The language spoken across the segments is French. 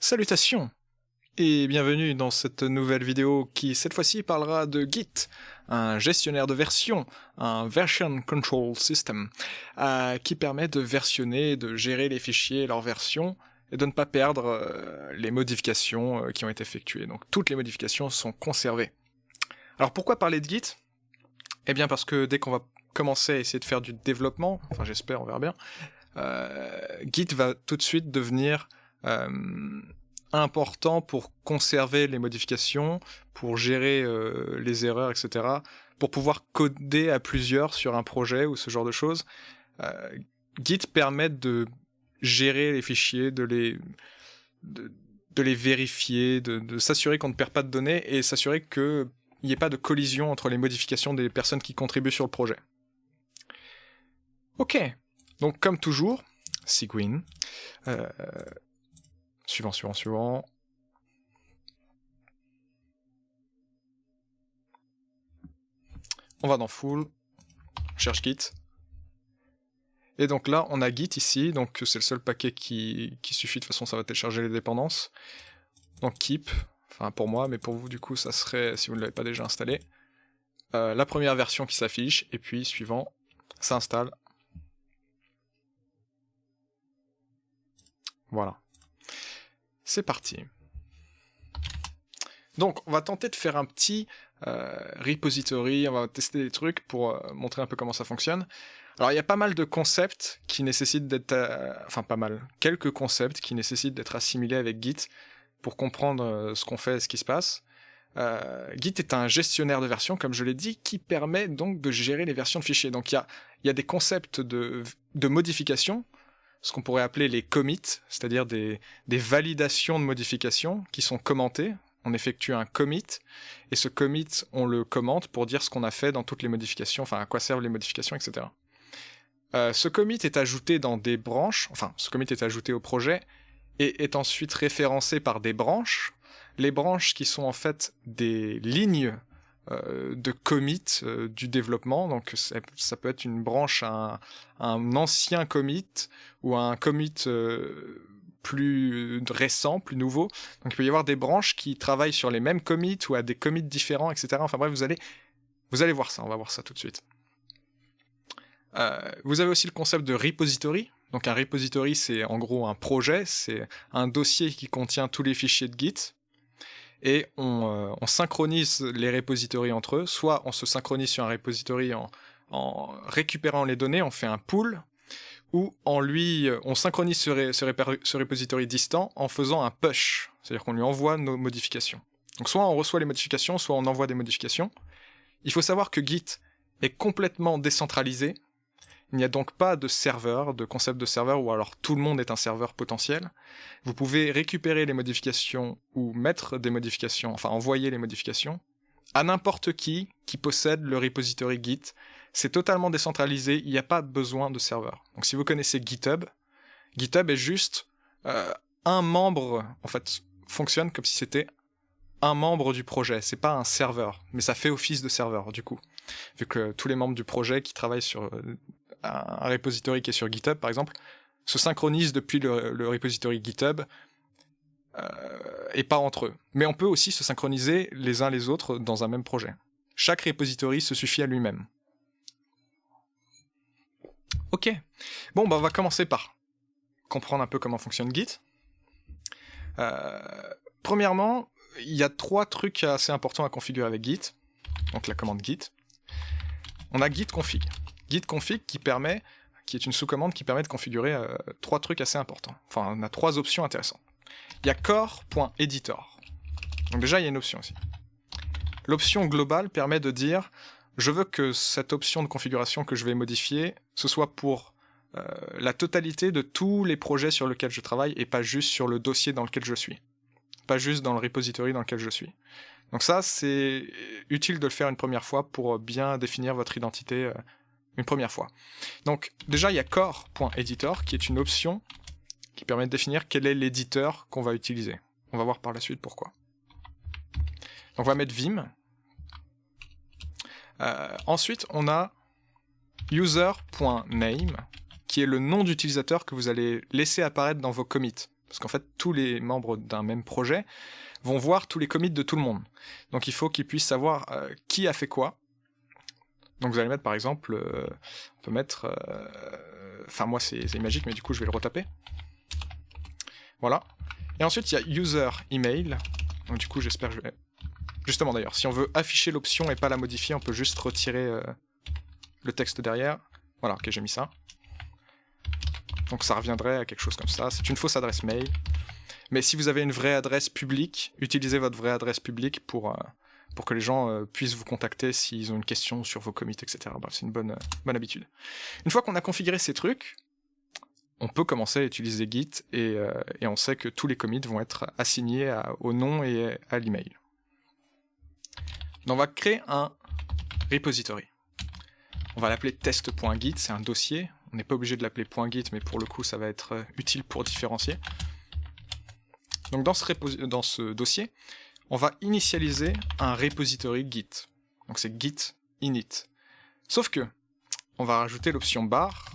Salutations et bienvenue dans cette nouvelle vidéo qui cette fois-ci parlera de Git, un gestionnaire de version, un version control system, qui permet de versionner, de gérer les fichiers et leurs versions et de ne pas perdre les modifications qui ont été effectuées. Donc toutes les modifications sont conservées. Alors pourquoi parler de Git? Eh bien parce que dès qu'on va commencer à essayer de faire du développement, enfin j'espère, on verra bien, Git va tout de suite devenir important pour conserver les modifications, pour gérer les erreurs, etc., pour pouvoir coder à plusieurs sur un projet ou ce genre de choses. Git permet de gérer les fichiers, de les vérifier, de s'assurer qu'on ne perd pas de données et s'assurer qu'il n'y ait pas de collision entre les modifications des personnes qui contribuent sur le projet. Ok, donc comme toujours, Cygwin. Suivant. On va dans Full, on cherche Git. Et donc là, on a Git ici, donc c'est le seul paquet qui suffit, de toute façon ça va télécharger les dépendances. Donc Keep, enfin pour moi, mais pour vous du coup ça serait, si vous ne l'avez pas déjà installé, la première version qui s'affiche, et puis suivant, ça installe. Voilà. C'est parti. Donc, on va tenter de faire un petit repository, on va tester des trucs pour montrer un peu comment ça fonctionne. Alors, il y a pas mal de concepts qui nécessitent d'être... enfin, pas mal. Quelques concepts qui nécessitent d'être assimilés avec Git pour comprendre ce qu'on fait et ce qui se passe. Git est un gestionnaire de versions, comme je l'ai dit, qui permet donc de gérer les versions de fichiers. Donc, il y a des concepts de modification, ce qu'on pourrait appeler les commits, c'est-à-dire des validations de modifications qui sont commentées. On effectue un commit, et ce commit, on le commente pour dire ce qu'on a fait dans toutes les modifications, enfin à quoi servent les modifications, etc. Ce commit est ajouté dans des branches, enfin ce commit est ajouté au projet, et est ensuite référencé par des branches. Les branches qui sont en fait des lignes de commit du développement, donc ça peut être une branche à un ancien commit ou à un commit plus récent, plus nouveau. Donc il peut y avoir des branches qui travaillent sur les mêmes commits ou à des commits différents, etc. Enfin bref, vous allez voir ça, on va voir ça tout de suite. Vous avez aussi le concept de repository. Donc un repository, c'est en gros un projet, c'est un dossier qui contient tous les fichiers de Git. Et on synchronise les repositories entre eux, soit on se synchronise sur un repository en récupérant les données, on fait un pool, ou on synchronise ce repository distant en faisant un push, c'est-à-dire qu'on lui envoie nos modifications. Donc soit on reçoit les modifications, soit on envoie des modifications. Il faut savoir que Git est complètement décentralisé. Il n'y a donc pas de serveur, de concept de serveur, ou alors tout le monde est un serveur potentiel. Vous pouvez récupérer les modifications ou mettre des modifications, enfin envoyer les modifications, à n'importe qui possède le repository Git. C'est totalement décentralisé, il n'y a pas besoin de serveur. Donc si vous connaissez GitHub, GitHub est juste un membre, en fait, fonctionne comme si c'était un membre du projet. C'est pas un serveur, mais ça fait office de serveur du coup. Vu que tous les membres du projet qui travaillent sur un repository qui est sur GitHub, par exemple, se synchronisent depuis le repository GitHub et pas entre eux. Mais on peut aussi se synchroniser les uns les autres dans un même projet. Chaque repository se suffit à lui-même. Ok. Bon, bah on va commencer par comprendre un peu comment fonctionne Git. Premièrement, il y a 3 trucs assez importants à configurer avec Git. Donc la commande Git. On a git config. Git config qui est une sous-commande qui permet de configurer 3 trucs assez importants. Enfin, on a 3 options intéressantes. Il y a core.editor. Donc déjà, il y a une option aussi. L'option globale permet de dire je veux que cette option de configuration que je vais modifier, ce soit pour la totalité de tous les projets sur lesquels je travaille et pas juste sur le dossier dans lequel je suis. Pas juste dans le repository dans lequel je suis. Donc ça, c'est utile de le faire une première fois pour bien définir votre identité une première fois. Donc déjà, il y a core.editor qui est une option qui permet de définir quel est l'éditeur qu'on va utiliser. On va voir par la suite pourquoi. Donc on va mettre Vim. Ensuite, on a user.name qui est le nom d'utilisateur que vous allez laisser apparaître dans vos commits. Parce qu'en fait, tous les membres d'un même projet vont voir tous les commits de tout le monde. Donc il faut qu'ils puissent savoir qui a fait quoi. Donc vous allez mettre par exemple, on peut mettre... Enfin moi c'est magique, mais du coup je vais le retaper. Voilà. Et ensuite il y a user email. Donc du coup j'espère que je vais... Justement d'ailleurs, si on veut afficher l'option et pas la modifier, on peut juste retirer le texte derrière. Voilà, ok, j'ai mis ça. Donc ça reviendrait à quelque chose comme ça. C'est une fausse adresse mail. Mais si vous avez une vraie adresse publique, utilisez votre vraie adresse publique pour que les gens puissent vous contacter s'ils ont une question sur vos commits, etc. Bref, c'est une bonne habitude. Une fois qu'on a configuré ces trucs, on peut commencer à utiliser Git et on sait que tous les commits vont être assignés au nom et à l'email. On va créer un repository. On va l'appeler test.git, c'est un dossier. On n'est pas obligé de l'appeler .git, mais pour le coup, ça va être utile pour différencier. Donc dans ce dossier, on va initialiser un repository Git. Donc c'est git init. Sauf que, on va rajouter l'option bar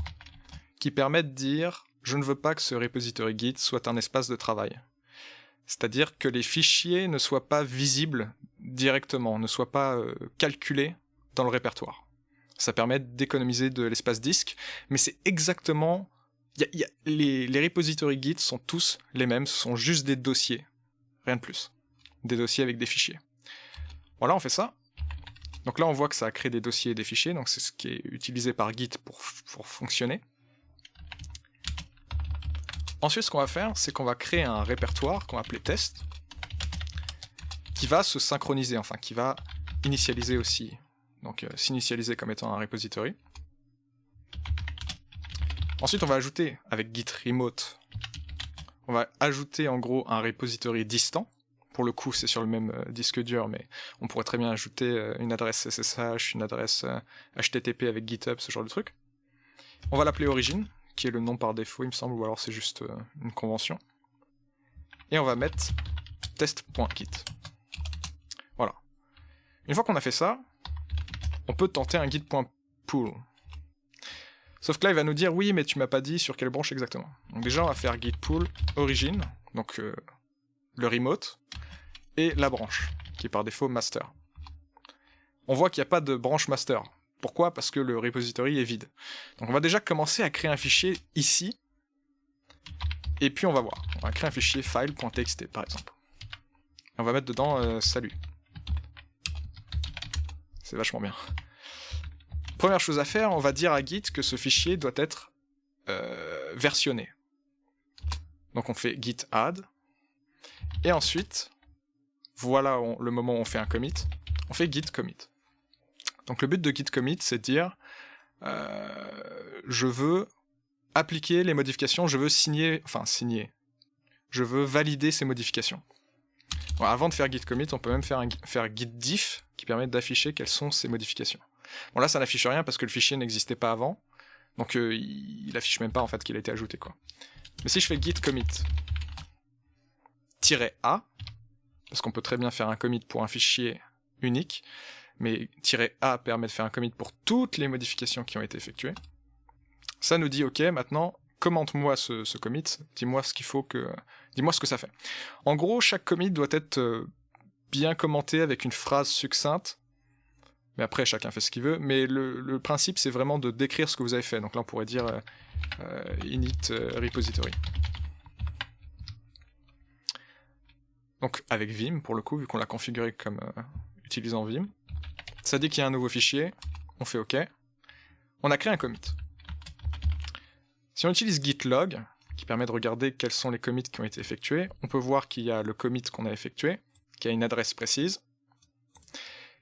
qui permet de dire « Je ne veux pas que ce repository Git soit un espace de travail ». C'est-à-dire que les fichiers ne soient pas visibles directement, ne soient pas calculés dans le répertoire. Ça permet d'économiser de l'espace disque, mais c'est exactement... les repositories Git sont tous les mêmes, ce sont juste des dossiers, rien de plus. Des dossiers avec des fichiers. Voilà, on fait ça. Donc là, on voit que ça a créé des dossiers et des fichiers, donc c'est ce qui est utilisé par Git pour fonctionner. Ensuite, ce qu'on va faire, c'est qu'on va créer un répertoire qu'on va appeler test, qui va se synchroniser, enfin qui va initialiser aussi. Donc s'initialiser comme étant un repository. Ensuite, on va ajouter avec git remote, on va ajouter en gros un repository distant. Pour le coup, c'est sur le même disque dur, mais on pourrait très bien ajouter une adresse SSH, une adresse HTTP avec GitHub, ce genre de truc. On va l'appeler origin, qui est le nom par défaut, il me semble, ou alors c'est juste une convention. Et on va mettre test.git. Voilà. Une fois qu'on a fait ça, on peut tenter un git.pull. Sauf que là, il va nous dire, oui, mais tu m'as pas dit sur quelle branche exactement. Donc déjà, on va faire git pull origin, donc le remote, et la branche, qui est par défaut master. On voit qu'il n'y a pas de branche master. Pourquoi ? Parce que le repository est vide. Donc on va déjà commencer à créer un fichier ici, et puis on va voir. On va créer un fichier file.txt, par exemple. Et on va mettre dedans salut. C'est vachement bien. Première chose à faire, on va dire à Git que ce fichier doit être versionné. Donc on fait git add, et ensuite, voilà le moment où on fait un commit, on fait git commit. Donc le but de git commit, c'est de dire je veux appliquer les modifications, je veux signer, je veux valider ces modifications. Bon, avant de faire git commit, on peut même faire git diff qui permet d'afficher quelles sont ces modifications. Bon là ça n'affiche rien parce que le fichier n'existait pas avant, donc il affiche même pas en fait qu'il a été ajouté quoi. Mais si je fais git commit -a, parce qu'on peut très bien faire un commit pour un fichier unique, mais -a permet de faire un commit pour toutes les modifications qui ont été effectuées, ça nous dit ok, maintenant commente-moi ce commit, dis-moi ce qu'il faut que... dis-moi ce que ça fait. En gros, chaque commit doit être bien commenté avec une phrase succincte, mais après chacun fait ce qu'il veut, mais le principe c'est vraiment de décrire ce que vous avez fait. Donc là on pourrait dire init repository. Donc avec Vim pour le coup, vu qu'on l'a configuré comme utilisant Vim, ça dit qu'il y a un nouveau fichier, on fait OK, on a créé un commit. Si on utilise git log, qui permet de regarder quels sont les commits qui ont été effectués, on peut voir qu'il y a le commit qu'on a effectué, qui a une adresse précise,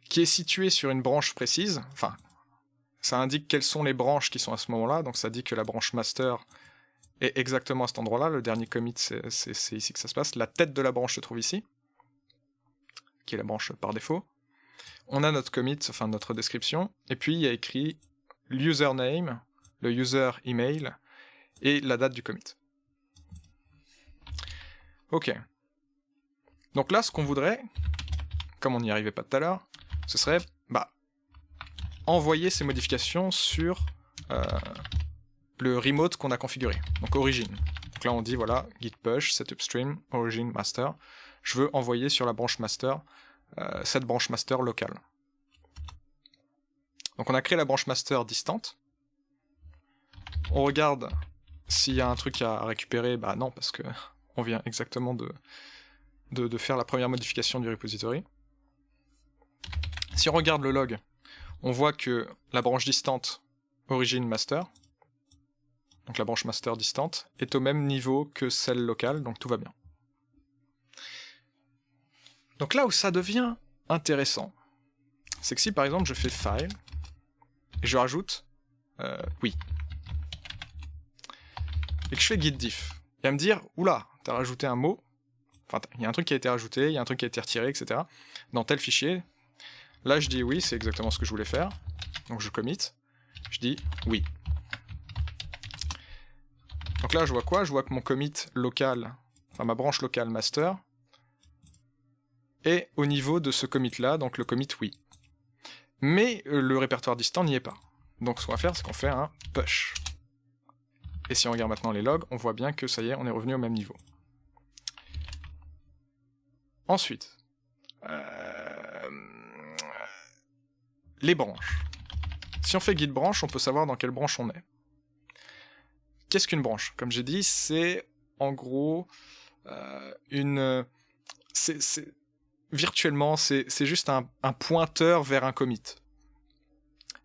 qui est situé sur une branche précise, enfin, ça indique quelles sont les branches qui sont à ce moment-là, donc ça dit que la branche master est exactement à cet endroit-là, le dernier commit c'est ici que ça se passe, la tête de la branche se trouve ici, qui est la branche par défaut. On a notre commit, enfin notre description, et puis il y a écrit l'username, le user email, et la date du commit. Ok. Donc là, ce qu'on voudrait, comme on n'y arrivait pas tout à l'heure, ce serait envoyer ces modifications sur le remote qu'on a configuré, donc origin. Donc là on dit voilà, git push, setup stream, origin master. Je veux envoyer sur la branche master, cette branche master locale. Donc on a créé la branche master distante. On regarde s'il y a un truc à récupérer, bah non, parce que on vient exactement de faire la première modification du repository. Si on regarde le log, on voit que la branche distante origin master, donc la branche master distante, est au même niveau que celle locale, donc tout va bien. Donc là où ça devient intéressant, c'est que si par exemple je fais file, et je rajoute oui, et que je fais git diff, il va me dire, oula, t'as rajouté un mot, enfin il y a un truc qui a été rajouté, il y a un truc qui a été retiré, etc. dans tel fichier. Là je dis oui, c'est exactement ce que je voulais faire, donc je commit, je dis oui. Donc là je vois quoi? Je vois que mon commit local, enfin ma branche locale master, est au niveau de ce commit là, donc le commit oui. Mais le répertoire distant n'y est pas. Donc ce qu'on va faire, c'est qu'on fait un push. Et si on regarde maintenant les logs, on voit bien que ça y est, on est revenu au même niveau. Ensuite, les branches. Si on fait git branch, on peut savoir dans quelle branche on est. Qu'est-ce qu'une branche? Comme j'ai dit, c'est en gros virtuellement, c'est juste un pointeur vers un commit.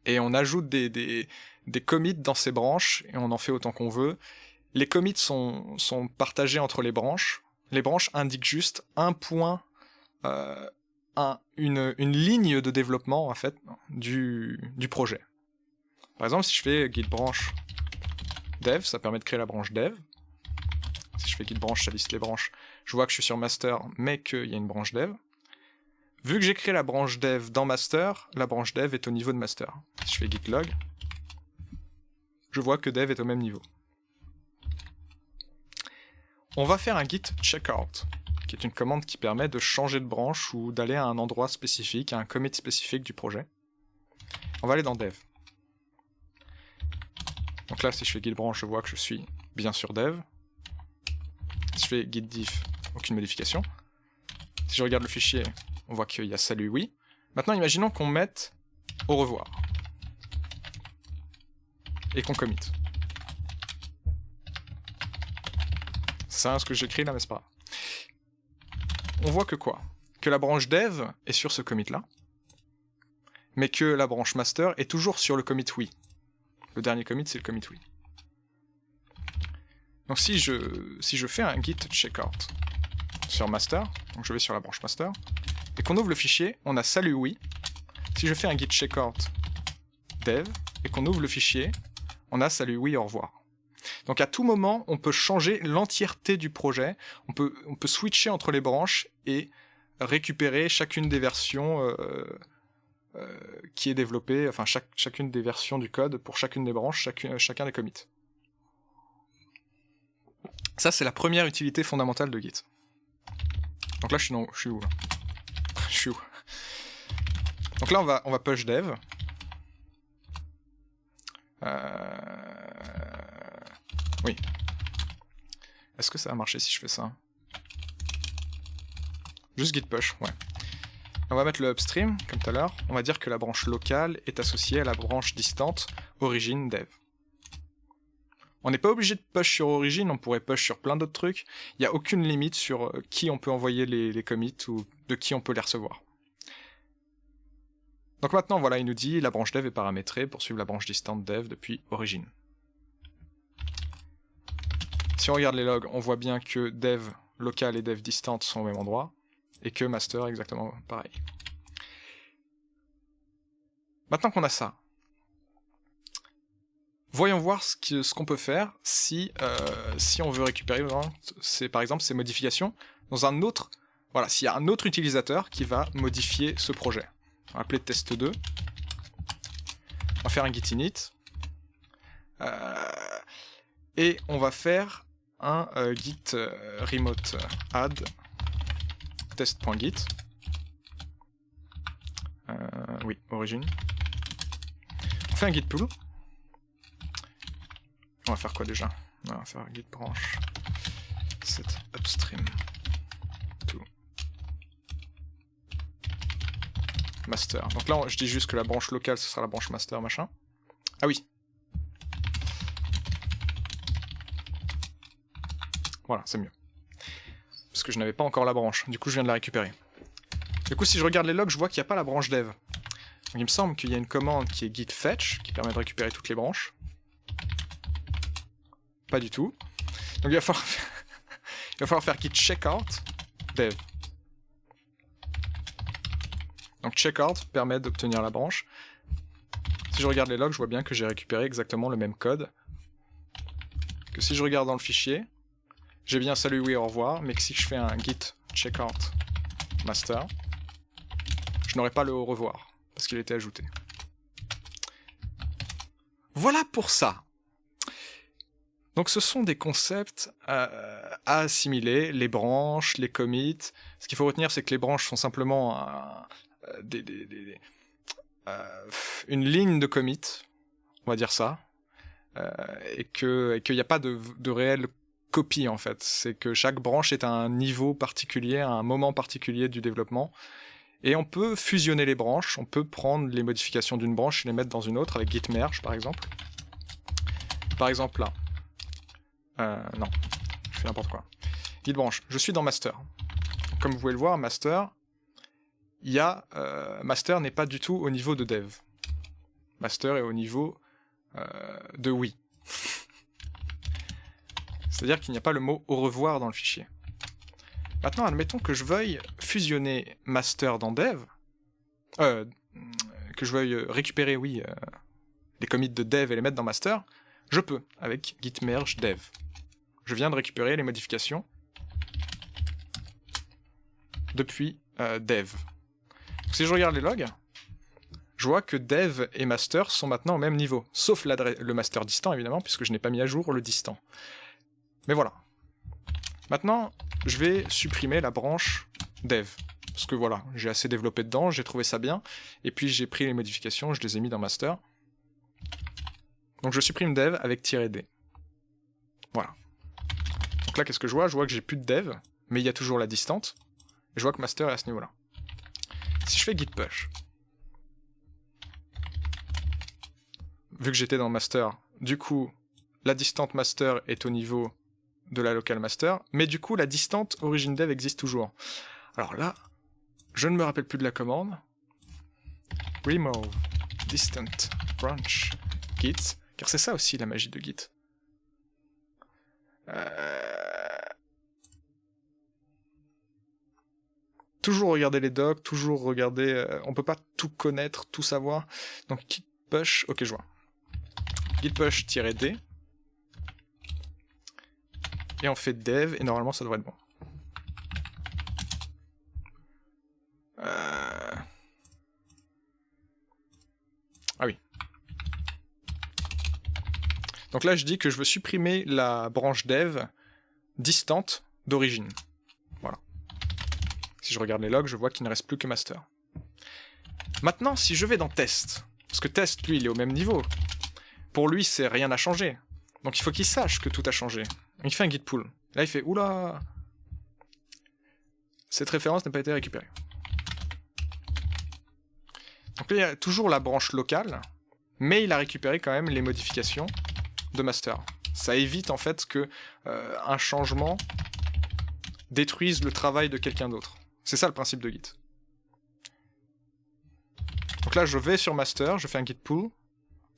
Et on ajoute des commits dans ces branches, et on en fait autant qu'on veut. Les commits sont partagés entre les branches. Les branches indiquent juste un point, une ligne de développement, en fait, du projet. Par exemple, si je fais git branch dev, ça permet de créer la branche dev. Si je fais git branch, ça liste les branches. Je vois que je suis sur master, mais qu'il y a une branche dev. Vu que j'ai créé la branche dev dans master, la branche dev est au niveau de master. Si je fais git log, je vois que dev est au même niveau. On va faire un git checkout, qui est une commande qui permet de changer de branche ou d'aller à un endroit spécifique, à un commit spécifique du projet. On va aller dans dev. Donc là, si je fais git branch, je vois que je suis bien sur dev. Si je fais git diff, aucune modification. Si je regarde le fichier, on voit qu'il y a salut oui. Maintenant, imaginons qu'on mette au revoir. Et qu'on commit. C'est ça ce que j'écris là, mais c'est pas grave. On voit que quoi? Que la branche dev est sur ce commit là, mais que la branche master est toujours sur le commit oui. Le dernier commit, c'est le commit oui. Donc si je fais un git checkout sur master, donc je vais sur la branche master, et qu'on ouvre le fichier, on a salut oui. Si je fais un git checkout dev, et qu'on ouvre le fichier, on a salut oui, au revoir. Donc à tout moment, on peut changer l'entièreté du projet, on peut switcher entre les branches et récupérer chacune des versions qui est développée, enfin chacune des versions du code pour chacune des branches, chacun des commits. Ça, c'est la première utilité fondamentale de Git. Donc là, je suis où là? Je suis où? Donc là, on va push dev. Oui. Est-ce que ça va marcher si je fais ça? Juste git push, ouais. On va mettre le upstream, comme tout à l'heure. On va dire que la branche locale est associée à la branche distante origin dev. On n'est pas obligé de push sur origin, on pourrait push sur plein d'autres trucs. Il n'y a aucune limite sur qui on peut envoyer les commits ou de qui on peut les recevoir. Donc maintenant, voilà, il nous dit la branche dev est paramétrée pour suivre la branche distante dev depuis origin. Si on regarde les logs, on voit bien que dev local et dev distante sont au même endroit, et que master exactement pareil. Maintenant qu'on a ça, voyons voir ce qu'on peut faire si on veut récupérer par exemple ces modifications dans un autre. Voilà, s'il y a un autre utilisateur qui va modifier ce projet. On va appeler test2. On va faire un git init. Et on va faire un git remote add test.git. Oui, origin. On fait un git pull. On va faire quoi déjà? On va faire git branch set upstream to master. Donc là, je dis juste que la branche locale, ce sera la branche master, machin. Ah oui. Voilà, c'est mieux. Parce que je n'avais pas encore la branche. Du coup, je viens de la récupérer. Du coup, si je regarde les logs, je vois qu'il n'y a pas la branche dev. Donc, il me semble qu'il y a une commande qui est git fetch, qui permet de récupérer toutes les branches. Pas du tout. Donc il va falloir faire git checkout dev. Donc checkout permet d'obtenir la branche. Si je regarde les logs, je vois bien que j'ai récupéré exactement le même code. Que si je regarde dans le fichier, j'ai bien salut, oui, au revoir, mais que si je fais un git checkout master, je n'aurai pas le au revoir, parce qu'il était ajouté. Voilà pour ça. Donc ce sont des concepts à assimiler, les branches, les commits. Ce qu'il faut retenir, c'est que les branches sont simplement une ligne de commit, on va dire ça, et qu'il n'y a pas de réelle copie en fait. C'est que chaque branche est à un niveau particulier, à un moment particulier du développement. Et on peut fusionner les branches, on peut prendre les modifications d'une branche et les mettre dans une autre avec git merge par exemple. Par exemple là. Non, je fais n'importe quoi. Git branch, je suis dans master. Comme vous pouvez le voir, master, master n'est pas du tout au niveau de dev. Master est au niveau de oui. C'est-à-dire qu'il n'y a pas le mot au revoir dans le fichier. Maintenant, admettons que je veuille fusionner master dans dev, que je veuille récupérer, les commits de dev et les mettre dans master, je peux, avec git merge dev. Je viens de récupérer les modifications depuis dev. Donc, si je regarde les logs, je vois que dev et master sont maintenant au même niveau, sauf le master distant évidemment, puisque je n'ai pas mis à jour le distant. Mais voilà. Maintenant, je vais supprimer la branche dev, parce que voilà, j'ai assez développé dedans, j'ai trouvé ça bien, et puis j'ai pris les modifications, je les ai mis dans master. Donc je supprime dev avec -d. Voilà. Donc là, qu'est-ce que je vois? Je vois que j'ai plus de dev, mais il y a toujours la distante, et je vois que master est à ce niveau-là. Si je fais git push, vu que j'étais dans master, du coup, la distante master est au niveau de la local master, mais du coup, la distante origin dev existe toujours. Alors là, je ne me rappelle plus de la commande. Remove distant branch git, car c'est ça aussi la magie de git. Toujours regarder les docs, toujours regarder... on peut pas tout connaître, tout savoir. Donc git push, ok je vois. Git push-d. Et on fait dev, et normalement ça devrait être bon. Ah oui. Donc là je dis que je veux supprimer la branche dev distante d'origine. Voilà. Si je regarde les logs, je vois qu'il ne reste plus que master. Maintenant, si je vais dans test, parce que test, lui, il est au même niveau. Pour lui, c'est rien n'a changé. Donc il faut qu'il sache que tout a changé. Il fait un git pull. Là, il fait oula, cette référence n'a pas été récupérée. Donc là, il y a toujours la branche locale, mais il a récupéré quand même les modifications de master. Ça évite en fait que un changement détruise le travail de quelqu'un d'autre. C'est ça le principe de Git. Donc là, je vais sur master, je fais un git pull,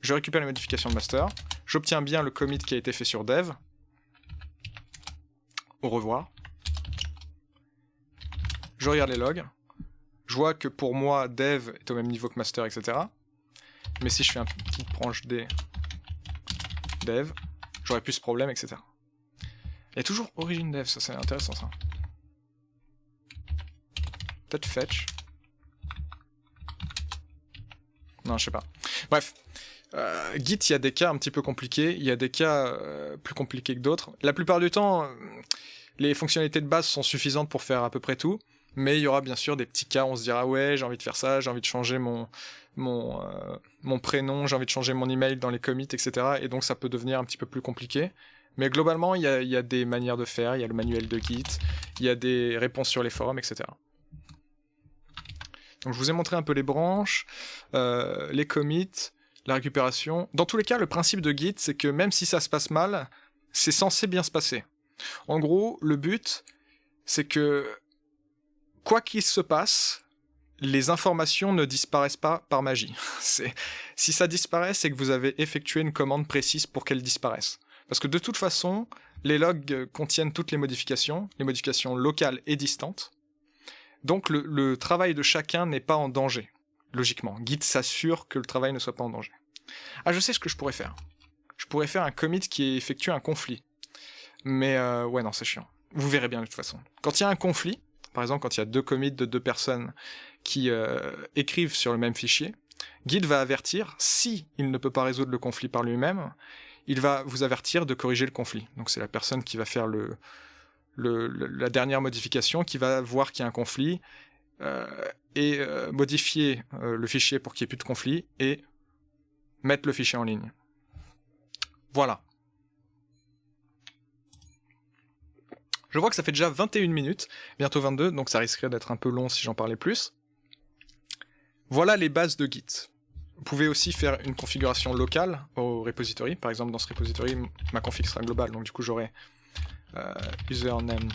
je récupère les modifications de master, j'obtiens bien le commit qui a été fait sur dev. Au revoir. Je regarde les logs. Je vois que pour moi, dev est au même niveau que master, etc. Mais si je fais un petit branche d dev, j'aurais plus ce problème, etc. Il y a toujours origin dev, ça c'est intéressant ça. Peut-être fetch. Non, je sais pas. Bref. Git, il y a des cas un petit peu compliqués, il y a des cas plus compliqués que d'autres. La plupart du temps, les fonctionnalités de base sont suffisantes pour faire à peu près tout, mais il y aura bien sûr des petits cas, on se dira ouais, j'ai envie de faire ça, j'ai envie de changer mon prénom, j'ai envie de changer mon email dans les commits, etc. Et donc ça peut devenir un petit peu plus compliqué. Mais globalement, il y a des manières de faire, il y a le manuel de Git, il y a des réponses sur les forums, etc. Donc je vous ai montré un peu les branches, les commits, la récupération. Dans tous les cas, le principe de Git, c'est que même si ça se passe mal, c'est censé bien se passer. En gros, le but, c'est que quoi qu'il se passe, les informations ne disparaissent pas par magie. Si ça disparaît, c'est que vous avez effectué une commande précise pour qu'elles disparaissent. Parce que de toute façon, les logs contiennent toutes les modifications locales et distantes. Donc le travail de chacun n'est pas en danger, logiquement. Git s'assure que le travail ne soit pas en danger. Ah, je sais ce que je pourrais faire. Je pourrais faire un commit qui effectue un conflit. Mais ouais, non, c'est chiant. Vous verrez bien de toute façon. Quand il y a un conflit, par exemple quand il y a 2 commits de 2 personnes qui écrivent sur le même fichier, Git va avertir, si il ne peut pas résoudre le conflit par lui-même, il va vous avertir de corriger le conflit. Donc c'est la personne qui va faire la dernière modification, qui va voir qu'il y a un conflit, et modifier le fichier pour qu'il n'y ait plus de conflit, et mettre le fichier en ligne. Voilà. Je vois que ça fait déjà 21 minutes, bientôt 22, donc ça risquerait d'être un peu long si j'en parlais plus. Voilà les bases de Git. Vous pouvez aussi faire une configuration locale au repository. Par exemple, dans ce repository, ma config sera globale, donc du coup j'aurai username.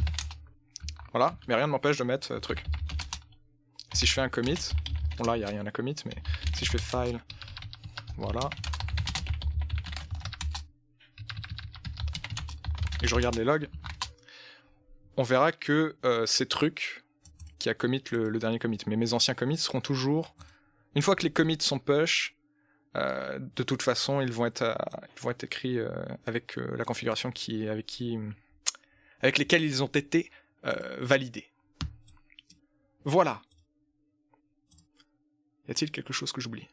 Voilà, mais rien ne m'empêche de mettre truc. Si je fais un commit, bon là il n'y a rien à commit, mais si je fais file, voilà, et je regarde les logs, on verra que ces trucs qui a commit le dernier commit, mais mes anciens commits seront toujours, une fois que les commits sont push, de toute façon ils vont être écrits avec la configuration avec lesquelles ils ont été validés. Voilà. Y a-t-il quelque chose que j'oublie?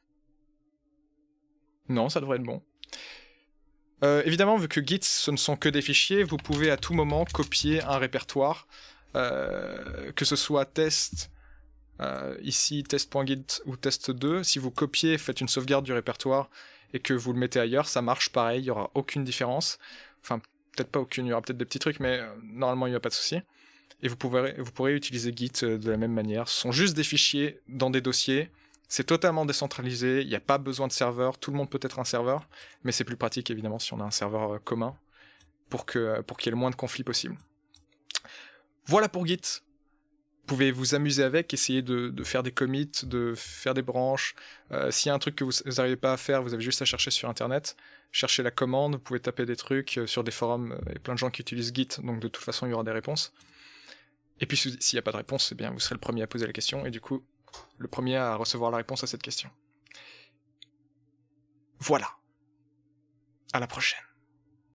Non, ça devrait être bon. Évidemment, vu que Git ce ne sont que des fichiers, vous pouvez à tout moment copier un répertoire, que ce soit test, ici test.git ou test2. Si vous copiez, faites une sauvegarde du répertoire et que vous le mettez ailleurs, ça marche pareil, il n'y aura aucune différence. Enfin, peut-être pas aucune, il y aura peut-être des petits trucs, mais normalement il n'y a pas de souci. Et vous pourrez utiliser Git de la même manière. Ce sont juste des fichiers dans des dossiers. C'est totalement décentralisé, il n'y a pas besoin de serveur, tout le monde peut être un serveur, mais c'est plus pratique évidemment si on a un serveur commun pour qu'il y ait le moins de conflits possible. Voilà pour Git. Vous pouvez vous amuser avec, essayer de faire des commits, de faire des branches. S'il y a un truc que vous n'arrivez pas à faire, vous avez juste à chercher sur internet, chercher la commande, vous pouvez taper des trucs sur des forums, il y a plein de gens qui utilisent Git, donc de toute façon il y aura des réponses. Et puis s'il n'y a pas de réponse, eh bien, vous serez le premier à poser la question, et du coup, le premier à recevoir la réponse à cette question. Voilà. À la prochaine.